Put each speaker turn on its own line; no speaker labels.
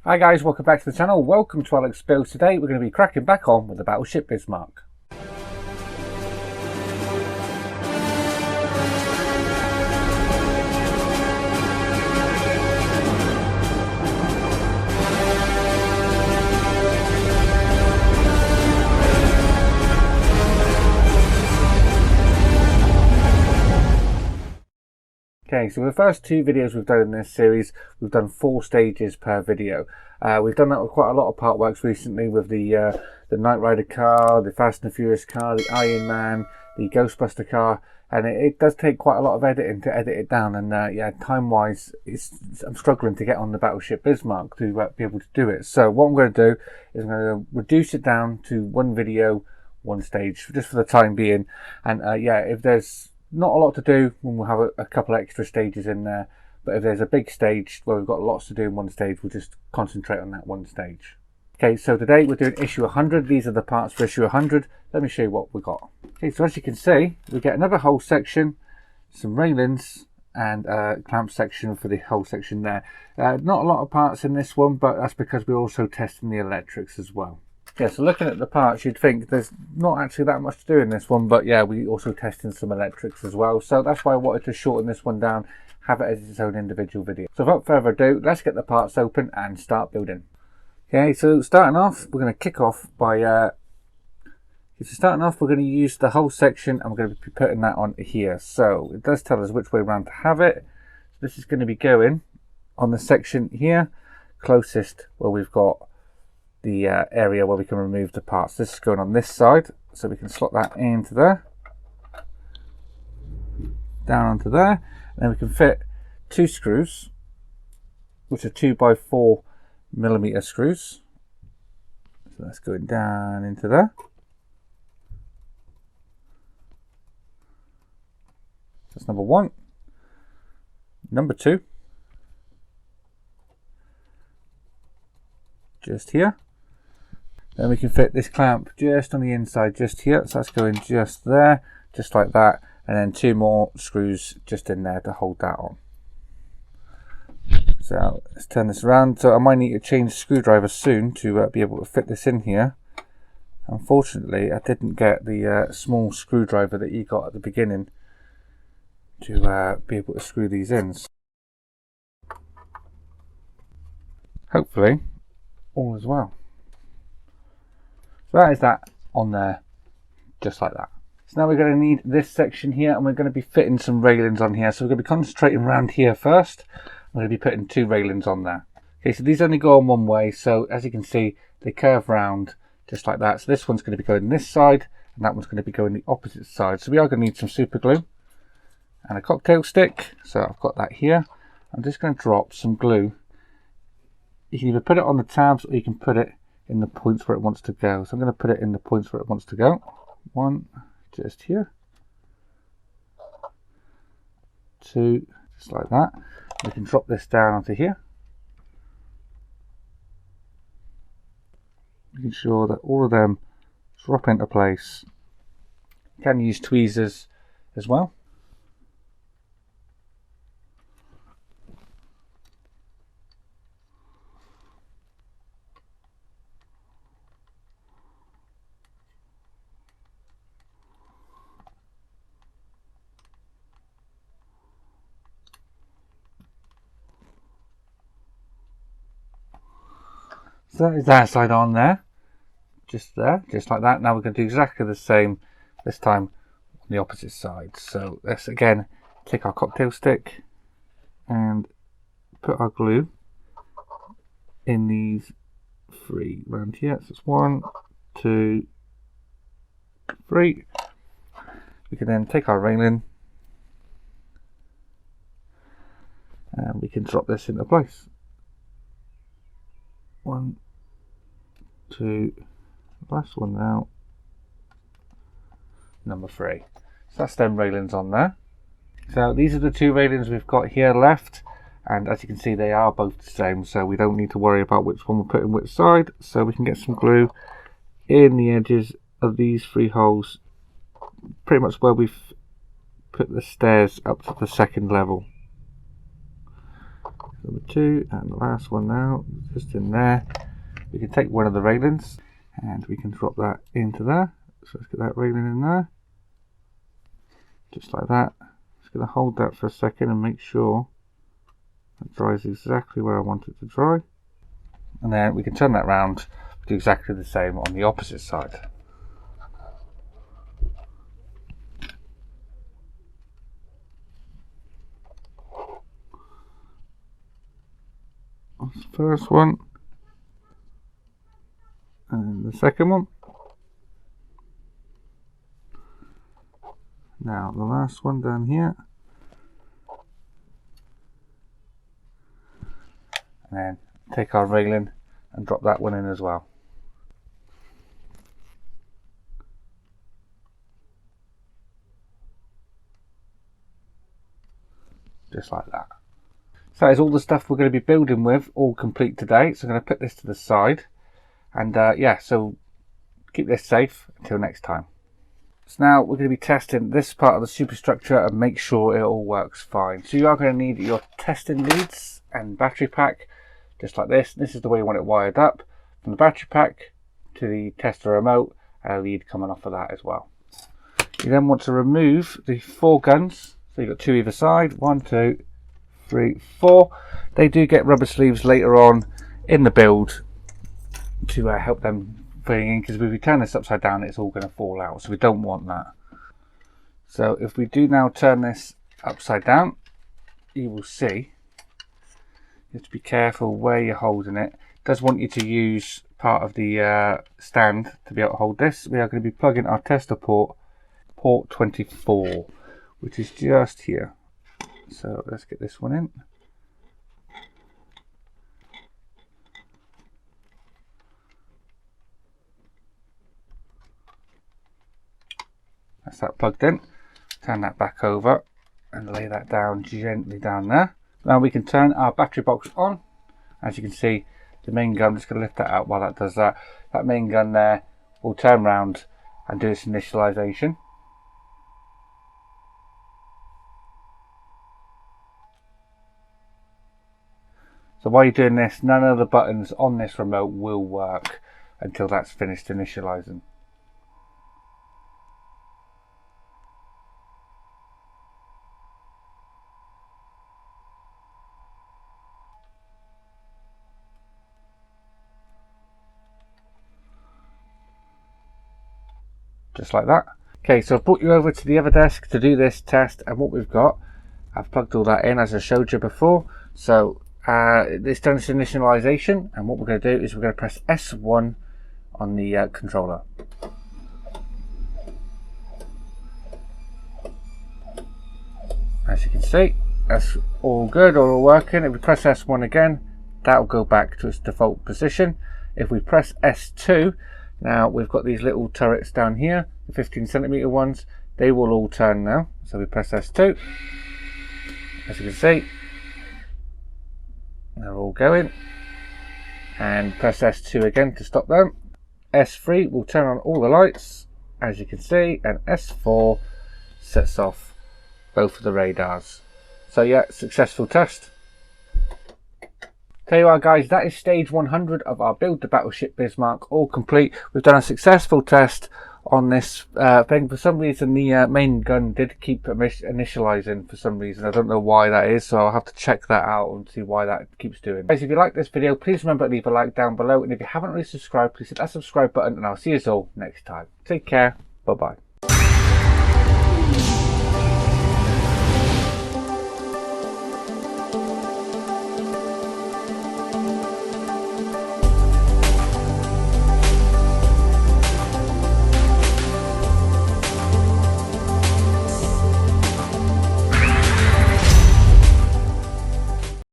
Hi guys, welcome back to the channel. Welcome to Alex Builds. Today we're going to be cracking back on with the Battleship Bismark. Okay, so the first two videos we've done in this series, we've done 4 stages per video. We've done that with quite a lot of part works recently with the Knight Rider car, the Fast and the Furious car, the Iron Man, the Ghostbuster car, and it does take quite a lot of editing to edit it down. And yeah, time-wise, I'm struggling to get on the Battleship Bismark to be able to do it. So what I'm going to do is I'm going to reduce it down to one video, one stage, just for the time being. And yeah, if there's not a lot to do, we'll have a couple extra stages in there, but if there's a big stage where we've got lots to do in one stage, we'll just concentrate on that one stage. Okay, so today we're doing issue 100. These are the parts for issue 100. Let me show you what we got. Okay, so as you can see, we get another whole section, some railings, and a clamp section for the whole section there. Not a lot of parts in this one, but that's because we're also testing the electrics as well. Yeah, so looking at the parts, you'd think there's not actually that much to do in this one, but yeah, we also testing some electrics as well. So that's why I wanted to shorten this one down, have it as its own individual video. So without further ado, let's get the parts open and start building. Okay, so starting off, we're going to kick off by, we're going to use the whole section and we're going to be putting that on here. So it does tell us which way around to have it. So this is going to be going on the section here, closest where we've got the area where we can remove the parts. This is going on this side, so we can slot that into there, down onto there, and then we can fit 2 screws, which are 2x4mm screws. So that's going down into there. That's number 1. Number 2, just here. Then we can fit this clamp just on the inside, just here. So that's going just there, just like that. And then 2 more screws just in there to hold that on. So let's turn this around. So I might need to change the screwdriver soon to be able to fit this in here. Unfortunately, I didn't get the small screwdriver that you got at the beginning to be able to screw these in. Hopefully, all is well. So that is that on there, just like that. So now we're going to need this section here, and we're going to be fitting some railings on here. So we're going to be concentrating around here first. I'm going to be putting 2 railings on there. Okay, so these only go on one way, so as you can see, they curve round just like that. So this one's going to be going this side, and that one's going to be going the opposite side. So we are going to need some super glue and a cocktail stick. So I've got that here. I'm just going to drop some glue. You can either put it on the tabs or you can put it in the points where it wants to go. So I'm going to put it in the points where it wants to go. 1 just here, 2 just like that. We can drop this down onto here, making sure that all of them drop into place. You can use tweezers as well. So that is that side on there, just like that. Now we're going to do exactly the same, this time on the opposite side. So let's again take our cocktail stick and put our glue in these 3 around here. So it's 1, 2, 3. We can then take our railing and we can drop this into place. 1, 2, last one now, number 3. So that's them railings on there. So these are the 2 railings we've got here left, and as you can see they are both the same, so we don't need to worry about which one we're putting which side. So we can get some glue in the edges of these 3 holes, pretty much where we've put the stairs up to the 2nd level. Number 2, and the last one now, just in there. We can take one of the railings and we can drop that into there. So let's get that railing in there. Just like that. Just going to hold that for a second and make sure it dries exactly where I want it to dry. And then we can turn that round, do exactly the same on the opposite side. That's the first one. And the second one. Now the last one down here. And then take our railing and drop that one in as well. Just like that. So that is all the stuff we're going to be building with, all complete today. So I'm going to put this to the side. And yeah, so keep this safe until next time. So now we're going to be testing this part of the superstructure and make sure it all works fine. So you are going to need your testing leads and battery pack, just like this. This is the way you want it wired up, from the battery pack to the tester remote, and a lead coming off of that as well. You then want to remove the 4 guns. So you've got 2 either side, 1, 2, 3, 4. They do get rubber sleeves later on in the build to help them putting in, because if we turn this upside down it's all going to fall out, so we don't want that. So if we do now turn this upside down, you will see you have to be careful where you're holding it. It does want you to use part of the stand to be able to hold this. We are going to be plugging our tester port 24, which is just here. So let's get this one in. That's that plugged in. Turn that back over and lay that down gently down there. Now we can turn our battery box on. As you can see, the main gun, I'm just going to lift that out while that does that. That main gun there will turn around and do its initialization. So while you're doing this, none of the buttons on this remote will work until that's finished initializing. Just like that. Okay, so I've brought you over to the other desk to do this test, and what we've got, I've plugged all that in as I showed you before. So it's done its initialization, and what we're going to do is we're going to press S1 on the controller. As you can see, that's all good, all working. If we press S1 again, that will go back to its default position. If we press S2, now we've got these little turrets down here, the 15cm ones, they will all turn now. So we press S2, as you can see, they're all going, and press S2 again to stop them. S3 will turn on all the lights, as you can see, and S4 sets off both of the radars. So yeah, successful test. There you are guys, that is stage 100 of our build the Battleship Bismark, all complete. We've done a successful test on this thing. For some reason the main gun did keep initializing for some reason. I don't know why that is, so I'll have to check that out and see why that keeps doing. Guys, if you like this video, please remember to leave a like down below, and if you haven't already subscribed, please hit that subscribe button, and I'll see you all next time. Take care, bye bye.